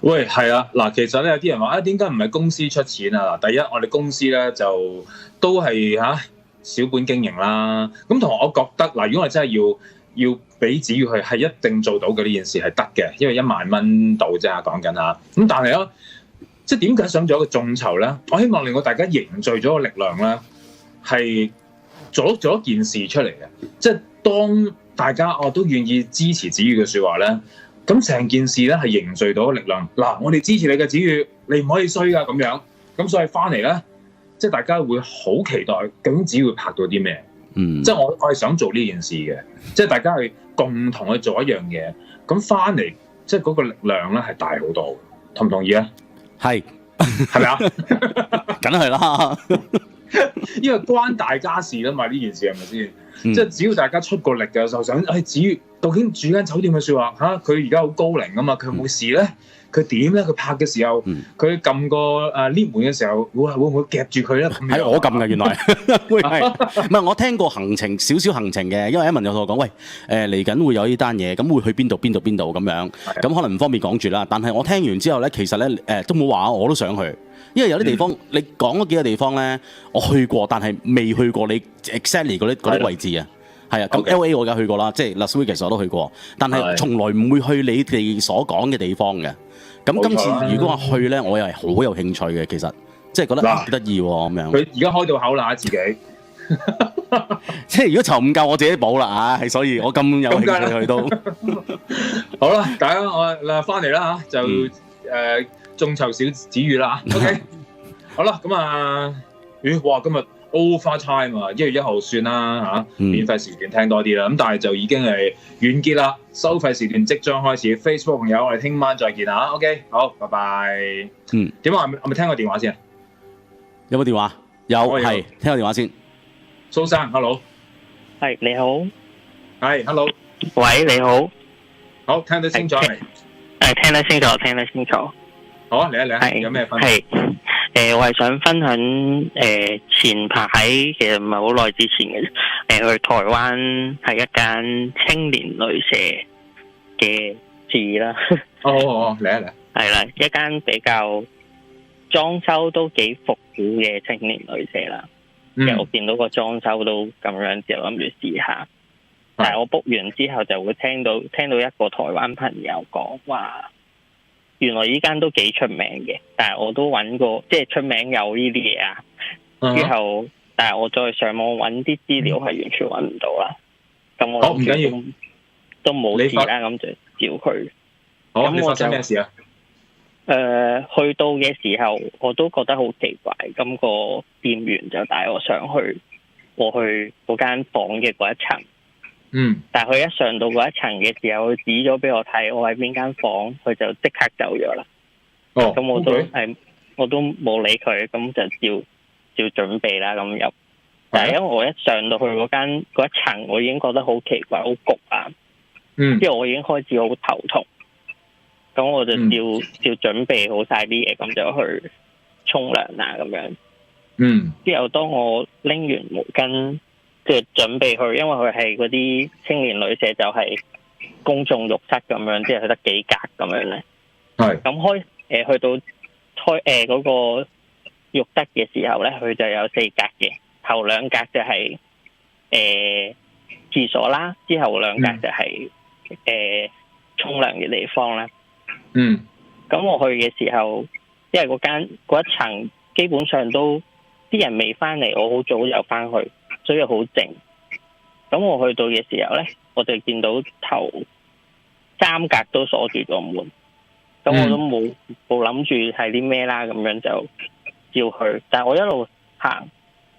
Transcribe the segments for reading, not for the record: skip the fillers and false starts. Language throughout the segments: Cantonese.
喂，係啊，嗱，其實咧有啲人話啊，點解唔係公司出錢啊？嗱，第一，我哋公司咧就都係小本經營啦。咁同我覺得嗱，如果我真係要俾子宇去，係一定做到嘅呢件事係得嘅，因為10000蚊到啫，講緊嚇。咁但係咧，即係點解想做一個眾籌咧？我希望令到大家凝聚咗個力量咧，係做一件事出嚟嘅。即係當大家都願意支持子宇嘅説話咧。咁成件事咧係凝聚到力量，嗱，我哋支持你嘅子宇，你唔可以衰噶咁樣，咁所以翻嚟咧，即係大家會好期待，究竟子宇會拍到啲咩？即係我係想做呢件事嘅，即係大家係共同去做一樣嘢，咁翻嚟即係嗰個力量咧係大好多，同唔同意啊？係咪啊？梗係啦，因為關大家事啦嘛，呢件事係咪先？即係只要大家出個力嘅時候，想子宇究竟住間酒店嘅説話佢而家好高齡啊嘛，佢有冇事咧？佢點咧？佢拍嘅時候，佢撳個lift 門嘅時候，會唔會夾住佢咧？係我撳嘅，原來會係唔係？我聽過少少行程嘅，因為一文有同我講，喂嚟緊會有呢單嘢，咁會去邊度咁樣，咁可能唔方便講住啦。但係我聽完之後咧，其實咧都冇話我都想去。因為有啲地方，你講嗰幾個地方咧，我去過，但係未去過你 exactly 嗰啲位置啊。係啊，咁 LA 我而家去過啦，即係 Las Vegas 我都去過，但係從來唔會去你哋所講嘅地方嘅。咁今次如果話去咧，我又係好有興趣嘅，其實即係覺得幾得意喎咁樣。佢而家開到口啦，自己。即係如果籌唔夠，我自己補啦係，所以我咁有興趣去到。好啦，大家我翻嚟啦就眾籌小子宇啦 ，OK， 好啦，咁哇，今日 over time 啊，1月1號算啦免費時段聽多啲啦，咁但係就已經係完結啦，收費時段即將開始。Facebook 朋友，我哋聽晚再見啊 ，OK， 好，拜拜。點啊？我咪聽個電話先。有冇電話？有，係聽個電話先。蘇生 ，hello。係你好。係 ，hello。喂，你好。好，聽得清楚未？聽得清楚，聽得清楚。好啊，嚟啊，有咩分享？我係想分享前排其實唔係好耐之前嘅，去台灣係一間青年旅社嘅事啦。哦，嚟啊嚟。係啦，一間比較裝修都幾復古嘅青年旅社啦。其實我見到個裝修都咁樣，就諗住試下。但係我 book 完之後就會聽到一個台灣朋友講話。原來依間都幾出名嘅，但係我都揾過，即係出名有呢啲嘢啊。之後，但係我再上網揾啲資料係完全揾唔到啦。咁我唔緊要，都冇事啦，咁就照佢。好，你發生咩事啊？去到嘅時候，我都覺得好奇怪。咁個店員就帶我上去，我去嗰間房嘅嗰一層。但係佢一上到嗰一層嘅時候，佢指咗俾我睇我喺邊間房，佢就即刻走咗啦。咁我都冇理佢，咁就照準備啦咁入。但係因為我一上到去嗰一層，我已經覺得好奇怪，好焗啊。因為我已經開始好頭痛，咁我就照準備好晒啲嘢，咁就去沖涼啦咁樣。之後當我拎完毛巾。即係準備去，因為佢係嗰啲青年旅社，就係公眾浴室咁樣，即係佢得幾格咁樣咧。咁去到嗰個浴室嘅時候咧，佢就有4格嘅，頭2格就係廁所啦，之後2格就係沖涼嘅地方啦。咁我去嘅時候，因為嗰一層基本上都啲人未翻嚟，我好早就翻去。所以好靜，咁我去到嘅時候咧，我就見到頭3格都鎖住咗門，咁我都冇諗住係啲咩啦，咁樣就照去。但係我一路行，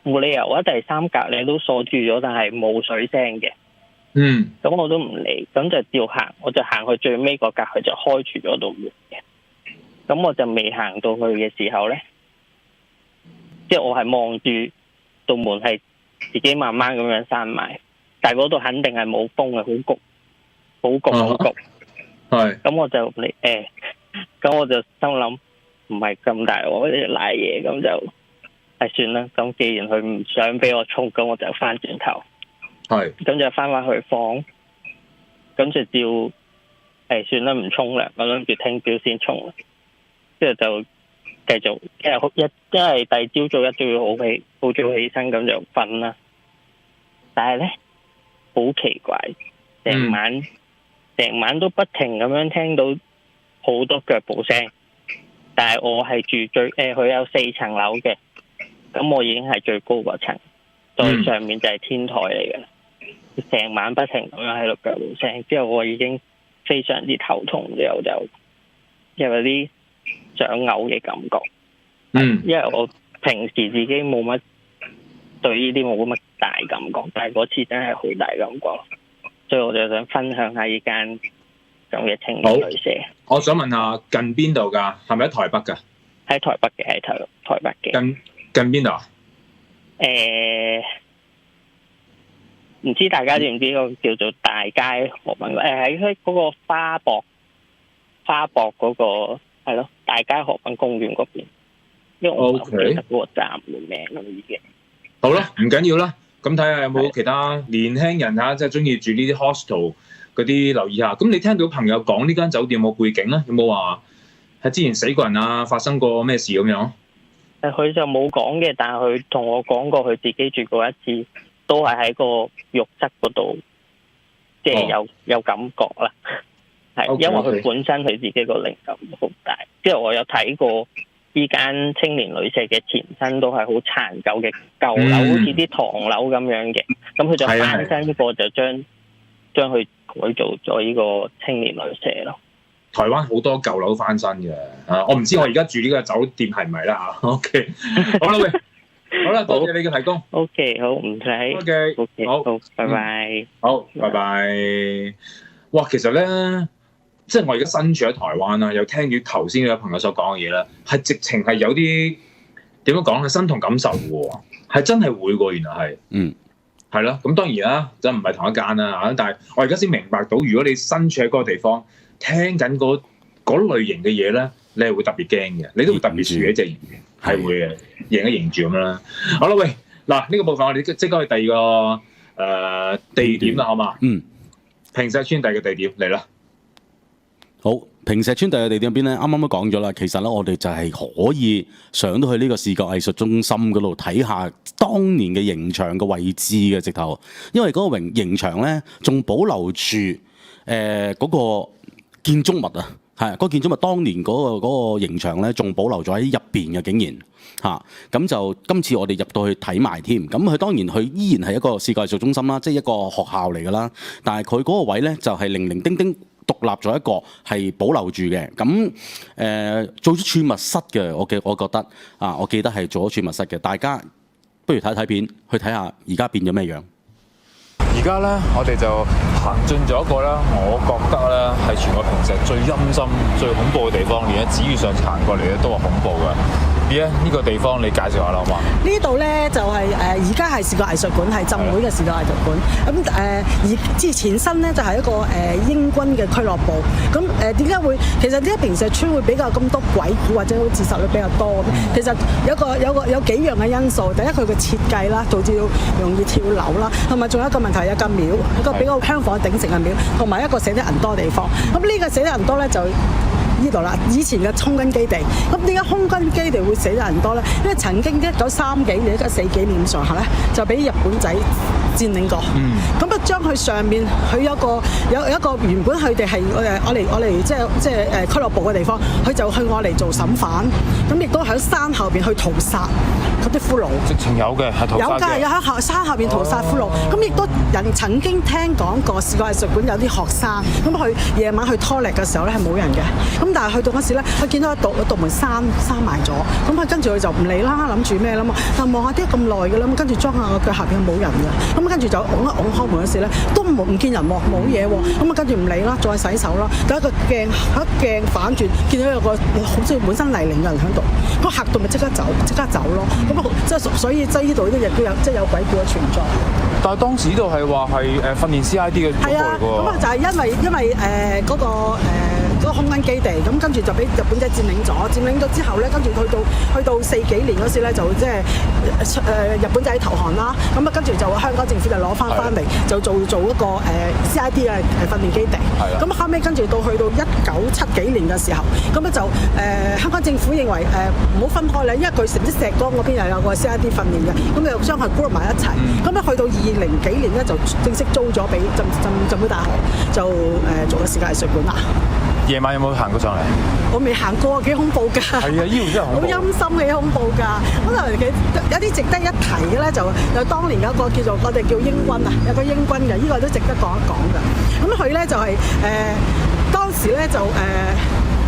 冇理由第3格你都鎖住咗，但係冇水聲嘅。咁我都唔理，咁就照行，我就行去最尾嗰格，佢就開住咗道門嘅。咁我就未行到去嘅時候咧，即係我係望住道門係自己慢慢咁樣閂埋，但係嗰度肯定係冇風嘅，好焗，好焗，好焗。咁我就咁我就心諗唔係咁大鑊啲賴嘢，咁就算啦。咁既然佢唔想俾我沖，咁我就翻轉頭。咁就翻返去房，咁就照算啦，唔沖涼，我諗住聽朝先沖啦。跟住就繼續因為第二朝早一定要好早起身咁就瞓啦。但係咧好奇怪，成晚都不停咁樣聽到好多腳步聲。但係我係住佢有4層樓嘅，咁我已經係最高嗰層，再上面就係天台嚟嘅啦。成晚不停咁樣喺度腳步聲，之後我已經非常之頭痛，之後就有啲想嘔嘅感覺。因為我平時自己冇乜對呢啲冇乜大感覺，但係嗰次真係好大感覺，所以我就想分享下呢間咁嘅青年旅社。我想問下近邊度㗎？係咪喺台北㗎？喺台北嘅，喺台北嘅。近邊度啊？唔知大家知唔知個叫做大街河濱？喺嗰個花博嗰個係咯，大街河濱公園嗰邊。因為我唔記得嗰個站嘅名咁已經。好啦，唔緊要啦。咁睇下有冇其他年輕人嚇，即係中意住呢啲 hostel 嗰啲留意下。咁你聽到朋友講呢間酒店有冇背景咧？有冇話係之前死過人啊？發生過咩事咁樣？佢就冇講嘅，但係佢同我講過佢自己住過一次，都係喺個浴室嗰度，即係有感覺啦。係因為佢本身佢自己個靈感好大。之後我有睇過呢間青年旅社嘅前身都係好殘舊嘅舊樓，好似啲唐樓咁樣嘅。咁佢就翻新呢個就將佢改造咗呢個青年旅社咯。台灣好多舊樓翻新嘅，我唔知我而家住呢個酒店係唔係啦嚇。OK， 好啦喂，好啦，多謝你嘅提供。OK， 好，唔使。OK， 好，拜拜。好，拜拜。哇，其實咧，即係我而家身處喺台灣啦，又聽住頭先嘅朋友所講嘅嘢咧，係直情係有啲點樣講咧，身同感受嘅喎，係真係會嘅，原來係。係啦，咁當然啦，真唔係同一間啦嚇，但係我而家先明白到，如果你身處喺嗰個地方，聽緊嗰類型嘅嘢咧，你係會特別驚嘅，你都會特別豎起隻耳，係會嘅，認一認住咁啦。好啦，喂，嗱呢個部分我哋即刻去第二個地點啦，好嘛？平石村第二個地點嚟啦。好，平石村第二個地點邊咧？啱啱都講咗啦，其實咧我哋就係可以上到去呢個視覺藝術中心嗰度睇下當年嘅刑場嘅位置嘅直頭，因為嗰個刑場咧仲保留住嗰個建築物啊，係嗰個建築物當年嗰個刑場咧仲保留咗喺入邊嘅，竟然嚇咁就今次我哋入到去睇埋添，咁佢當然佢依然係一個視覺藝術中心啦，即係一個學校嚟㗎啦，但係佢嗰個位咧就係零零丁丁獨立咗一個係保留住嘅，咁做咗儲物室嘅，我覺得啊，我記得係做咗儲物室嘅，大家不如睇睇片，去睇下而家變咗咩樣。而家咧，我哋就行進咗一個咧，我覺得咧係全個平石最陰森、最恐怖嘅地方，連喺紙面上行過嚟咧都係恐怖嘅。呢個地方你介紹下啦，好嘛？呢度咧就係而家係視覺藝術館，係浸會嘅視覺藝術館。咁而之前身咧就係一個英軍嘅俱樂部。咁點解會其實點解平石村會比較咁多鬼故或者好自殺率比較多？其實有幾樣嘅因素。第一，佢嘅設計啦，導致容易跳樓啦，同埋仲有一個問題，有間廟，一個比較香火鼎盛嘅廟，同埋一個死得人多地方。咁呢個死得人多咧就呢度啦，以前嘅空軍基地。咁點解空軍基地會死得人多咧？因為曾經1930幾年、1940幾年上下咧，就俾日本仔佔領過。咁啊，將佢上面佢有一個原本佢哋係我嚟即係俱樂部嘅地方，佢就去我嚟做審犯。咁亦都喺山後邊去屠殺嗰啲俘虜。直情有嘅，係屠殺嘅。有㗎，有喺山後邊屠殺俘虜。咁亦都人曾經聽講過視覺藝術館有啲學生，咁佢夜晚去拖力嘅時候咧係冇人嘅。咁但係去到嗰時咧，佢見到一道門閂埋咗，咁佢跟住佢就唔理啦，諗住咩啦嘛？但望下啲咁耐嘅啦，咁跟住裝下個腳下邊冇人嘅，咁跟住就拱一拱開門嗰時咧，都唔見人喎，冇嘢喎，咁啊跟住唔理啦，再洗手啦，第一個鏡反轉，見到有個好似滿身泥濘嘅人喺度，咁嚇到咪即刻走咯，咁啊即係所以即係呢度都亦都有即係有鬼故嘅存在。但係當時呢度係話係訓練 CID 嘅地方嚟㗎喎。係啊，咁啊就係因為嗰個嗰個空軍基地，咁跟住就俾日本仔佔領咗之後咧，跟住去到40幾年嗰時咧，就即係日本仔投降啦，咁啊跟住就香港政府就攞翻嚟，就做一個CID 嘅訓練基地。咁後尾跟住去到1970幾年嘅時候，咁咧就香港政府認為唔好分開啦，因為佢成啲石崗嗰邊又有個 CID 訓練嘅，咁就將佢 group 埋一齊。咁咧去到20幾年咧，就正式租咗俾浸會大學，就做個視覺藝術館啦。夜晚有冇行過上嚟？我未行過，幾恐怖㗎！係啊，呢度真係好陰森嘅，幾恐怖㗎。咁有啲值得一提嘅咧，就有當年有一個叫做我哋叫英軍啊，有個英軍嘅，呢個都值得講一講㗎。咁佢咧就係當時咧就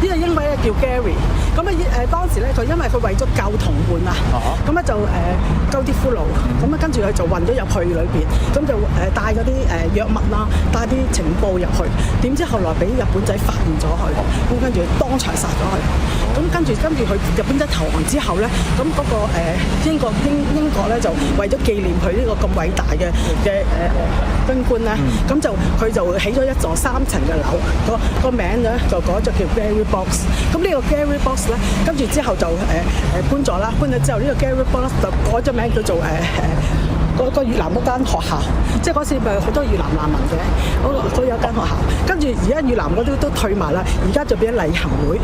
呢個英位咧叫 Gary， 咁當時咧佢因為佢為咗救同伴啊，咁咧就救啲俘虜，咁跟住佢就運咗入去裏邊，咁就帶嗰啲藥物啦，帶啲情報入去，點知後來俾日本仔發現咗佢，咁跟住當場殺咗佢，咁跟住佢日本仔投降之後咧，咁嗰個英國咧就為咗紀念佢呢個咁偉大嘅軍官咧，咁佢就起咗一座3層嘅樓，個名咧就改咗叫 Gary Box。咁呢個 Gary Box 咧，跟住之後就搬咗啦，搬咗之後呢個 Gary Box 就改咗名叫做個越南嗰間學校，即係嗰時咪好多越南難民嘅，嗰有間學校，跟住而家越南嗰啲都退埋啦，而家就變咗禮行會，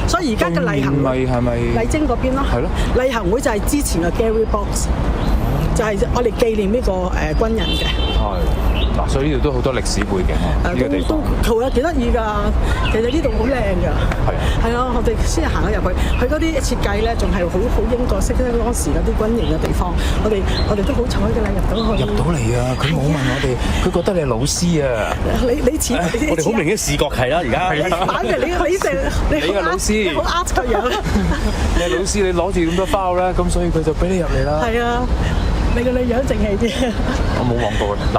所以而家嘅禮行會係咪麗晶嗰邊咯？係咯，禮行會就係之前嘅 Gary Box， 就係我哋紀念呢個軍人嘅。係。嗱，所以呢度都好多歷史背景啊！呢個地方都幾得意㗎，其實呢度好靚㗎。係啊，我哋先行咗入去，佢嗰啲設計咧仲係好英國式嗰時嗰啲軍營嘅地方。我哋都好彩㗎啦，入到去。入到嚟啊！佢冇問我哋，佢覺得你係老師啊！你似我哋好明顯視覺係啦，而家。反正你係老師，好呃個樣。你係老師，你攞住咁多包咧，咁所以佢就俾你入嚟啦。係啊。你個樣正氣啲。我冇望過嘅。嗱，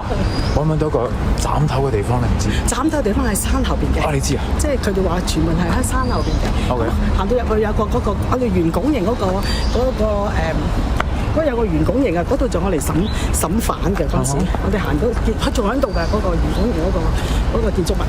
我揾到一個斬頭嘅地方，你唔知？斬頭嘅地方係山後邊嘅。你知啊？即係佢哋話傳聞係喺山後邊嘅。OK。行到入去有個嗰個我哋圓拱形嗰個有個圓拱形啊，嗰度仲我嚟審犯嘅嗰時，我哋行到佢仲喺度㗎，嗰個圓拱形嗰個建築物。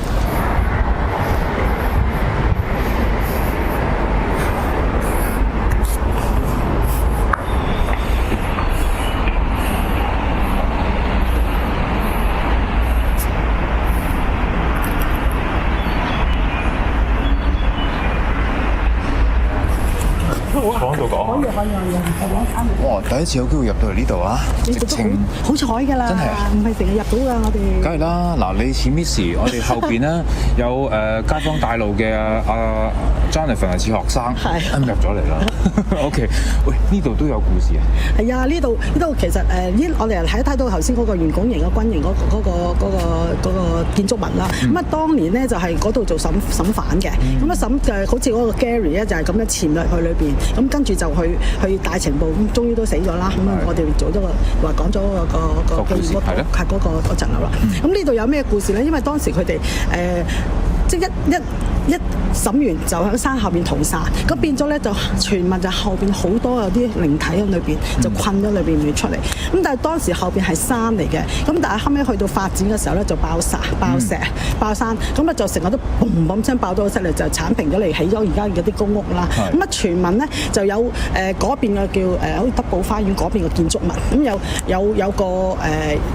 講到講哇！第一次有機會入到嚟呢度啊，直情好彩㗎啦，真係唔係成日入到㗎，我哋。梗係啦，嗱，你似 Miss， 我哋後邊咧有街坊大路嘅阿 Jonathan 係似學生，入咗嚟啦。OK， 喂，呢度都有故事啊。係啊，呢度其實我哋睇到頭先嗰個圓拱形嘅軍營嗰個建築物啦。咁啊，當年咧就係嗰度做審犯嘅。咁啊就好似嗰個 Gary 咧就係咁樣潛入去裏邊，咁跟住就去帶情報，咁終於都死咗啦。咁我哋做咗講咗個紀念嗰層樓啦。咁呢度有咩故事咧？因為當時佢哋即係一審完就喺山後邊屠殺，咁變咗咧就傳聞就後邊好多有啲靈體喺裏邊，就困咗裏邊未出嚟。咁但係當時後邊係山嚟嘅，咁但係後尾去到發展嘅時候咧就爆山，咁啊就成日都嘣嘣聲爆咗出嚟，就剷平咗嚟起咗而家嘅啲公屋啦。咁啊傳聞咧就有嗰邊嘅叫好似德寶花園嗰邊嘅建築物，咁有個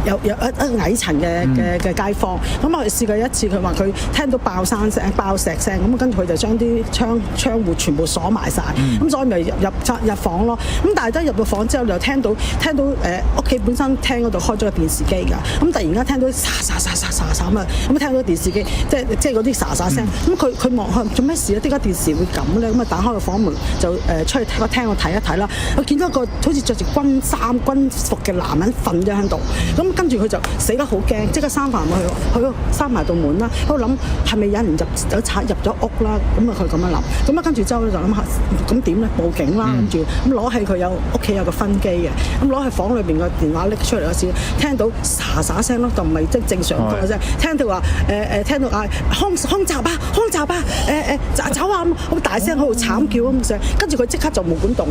有一矮層嘅街坊，咁我哋試過一次，佢話佢聽到爆山聲、爆石聲，咁跟住佢就將啲窗戶全部鎖埋晒，咁所以咪入房咯。咁但係一入到房之後，就聽到屋企本身廳嗰度開咗個電視機㗎，咁突然間聽到沙咁啊，咁聽到電視機即係嗰啲沙聲，咁佢望下做咩事啊？點解電視會咁咧？咁啊打開個房門就出去個廳度睇一睇啦。佢見到一個好似着住軍服嘅男人瞓咗喺度，咁跟住佢就死得好驚，即刻閂埋去閂埋道門啦。喺度諗係咪有人入咗屋啦？咁啊佢咁樣諗，咁啊跟住之後咧就諗下咁點咧？報警啦，跟住咁攞起佢屋企有個分機嘅，咁攞喺房裏邊個電話拎出嚟嗰時，聽到沙聲咯，就唔係即係正常嘅啫。聽到話聽到空襲啊，走啊！咁好大聲喺度慘叫咁上，跟住佢即刻就毛管動，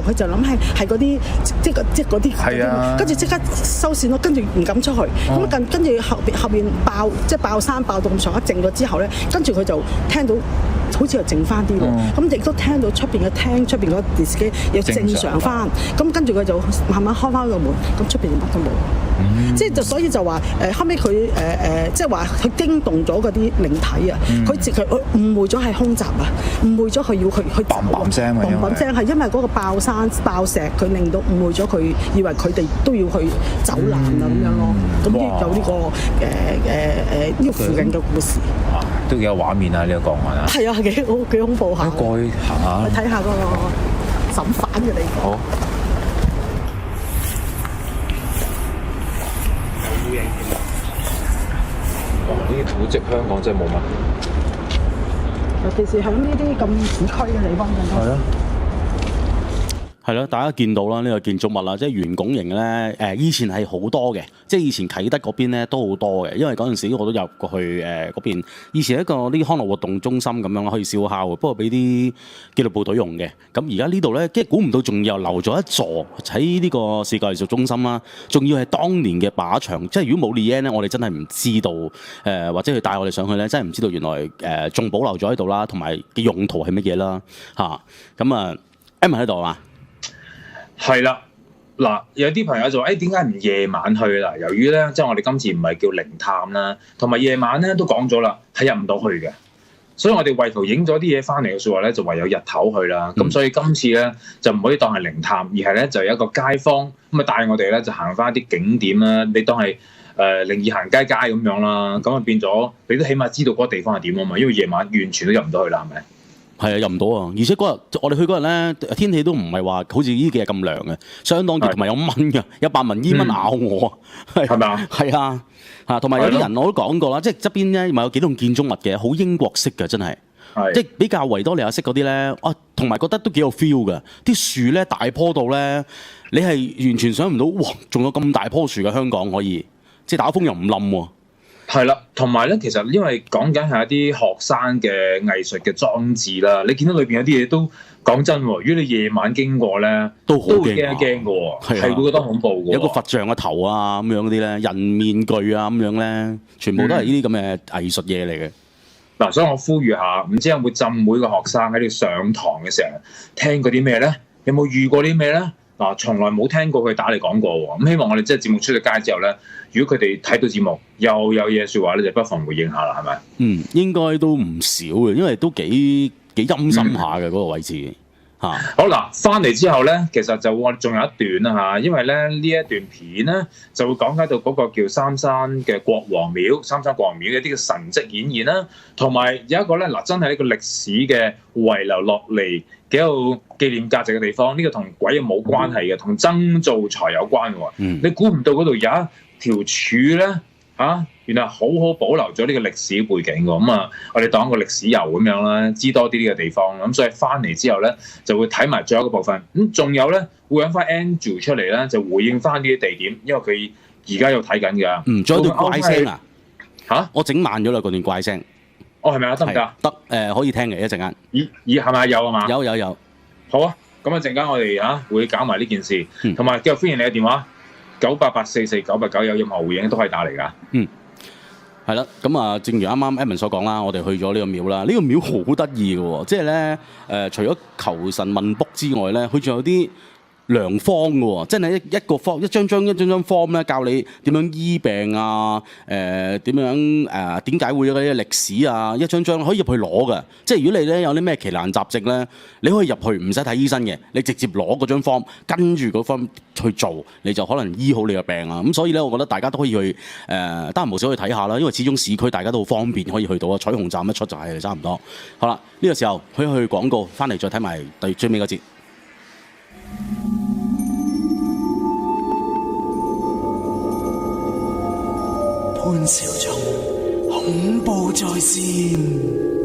佢就諗係嗰啲即係嗰啲，跟住即刻收線咯，跟住唔敢出去，咁跟住後邊爆山爆到咁上下靜咗之後咧，跟住佢就聽到好似又靜翻啲喎，咁亦都聽到出邊嘅廳出邊嗰電視機又正常翻，咁跟住佢就慢慢開翻個門，咁出邊乜都冇。即係所以就話後尾佢即係話佢驚動咗嗰啲靈體啊，佢誤會咗係空襲啊，誤會咗佢要佢走啊，砰砰聲係因為嗰個爆山爆石，佢令到誤會咗佢，以為佢哋都要去走難啊咁樣咯。咁有呢個呢個附近嘅故事，都幾有畫面啊！呢個個案啊，係啊，幾恐怖下。過去行下，去睇下嗰個審犯嘅地方。好。呢啲古蹟香港真係冇乜，尤其是喺呢啲咁市區嘅地方更加。係咯，大家見到啦，呢個建築物啦，即係圓拱形咧。以前係好多嘅，即係以前啟德嗰邊咧都好多嘅，因為嗰陣時我都入過去嗰邊。以前一個呢康樂活動中心咁樣可以燒烤嘅，不過俾啲紀律部隊用嘅。咁而家呢度咧，即係估唔到仲又留咗一座喺呢個視覺藝術中心啦，仲要係當年嘅靶場。即係如果冇 Leanne 咧，我哋真係唔知道或者佢帶我哋上去咧，真係唔知道原來仲保留咗喺度啦，同埋嘅用途係乜嘢啦嚇。咁啊 Edmond 喺度啊？係啦，嗱，有啲朋友就話：點解唔夜晚去啦？由於咧，即係我哋今次唔係叫靈探啦，同埋夜晚咧都講咗啦，係入唔到去嘅。所以我哋為圖影咗啲嘢翻嚟嘅説話咧，就唯有日頭去啦。咁所以今次咧就唔可以當係靈探，而係咧就有一個街坊咁啊帶我哋咧就行翻啲景點啦。你當係靈異行街咁樣啦，咁啊變咗你都起碼知道嗰個地方係點啊嘛。因為夜晚完全都入唔到去啦，係咪？係啊，入唔到啊！而且嗰日我哋去嗰日咧，天氣都唔係話好似呢幾日咁涼嘅，相當熱，同埋有蚊嘅，有白紋伊蚊咬我，係咪啊？係啊，嚇！同埋有啲人我都講過啦，即係側邊咧咪有幾棟建築物嘅，好英國式嘅，真係，即係比較維多利亞式嗰啲咧，同埋覺得都幾有 feel 嘅，啲樹咧大棵到咧，你係完全想唔到，哇！仲有咁大棵樹嘅香港可以，即係打風又唔冧喎。係啦，同埋咧，其實因為講緊係一啲學生嘅藝術嘅裝置啦，你見到裏邊有啲嘢都講真喎，如果你夜晚經過咧，都會驚一驚嘅喎，係會覺得恐怖嘅。有個佛像嘅頭啊咁樣嗰啲咧，人面具啊咁樣咧，全部都係呢啲咁嘅藝術嘢嚟嘅。嗱，所以我呼籲下，唔知有冇浸會嘅學生喺度上堂嘅時候聽過啲咩咧？有冇遇過啲咩咧？嗱，從來冇聽過佢打嚟講過喎。咁希望我哋即係節目出咗街之後咧，如果佢哋睇到節目又有嘢説話咧，就不妨回應下啦，係咪？應該都唔少嘅，因為都幾陰森下嘅嗰個位置嚇。好嗱，翻嚟之後咧，其實就我仲有一段啦嚇，因為咧呢一段片咧就會講解到嗰個叫三山嘅國王廟，三山國王廟嘅啲嘅神蹟顯現啦，同埋有一個咧嗱，真係呢個歷史嘅遺留落嚟幾有紀念價值嘅地方，呢個同鬼又冇關係嘅，同曾灶財有關喎。你估唔到嗰度有一條柱咧嚇，原來好好保留咗呢個歷史背景喎。咁啊，我哋當一個歷史遊咁樣啦，知多啲呢個地方。咁所以翻嚟之後咧，就會睇埋最後一個部分。咁仲有咧，會揾翻 Andrew 出嚟咧，就回應翻呢啲地點，因為佢而家有睇緊㗎。仲有段怪聲啊嚇！我整慢咗啦，嗰段怪聲。係咪啊？得唔得？得可以聽嘅一陣間。係咪有啊嘛？有。好啊，咁啊陣間我哋會搞埋呢件事，同埋繼續歡迎你嘅電話988449989，有任何回應都可以打嚟㗎。係啦，咁啊，正如啱啱 Edmond 所講啦，我哋去咗呢個廟啦。呢個廟好得意嘅喎，即係咧除咗求神問卜之外咧，佢仲有啲良方嘅喎，真係一個方一張張 form 咧，教你點樣醫病啊，點樣點解會有嗰啲歷史啊，一張張可以入去攞嘅。即係如果你咧有啲咩奇難雜症咧，你可以入去唔使睇醫生嘅，你直接攞嗰張 form，跟住嗰 form 去做，你就可能醫好你嘅病啊。咁所以咧，我覺得大家都可以去得閒無事去睇下啦，因為始終市區大家都好方便可以去到啊。彩虹站一出就係差唔多。好啦，呢個時候可以去廣告，翻嚟再睇埋最尾嗰節。潘紹聰，恐怖在線。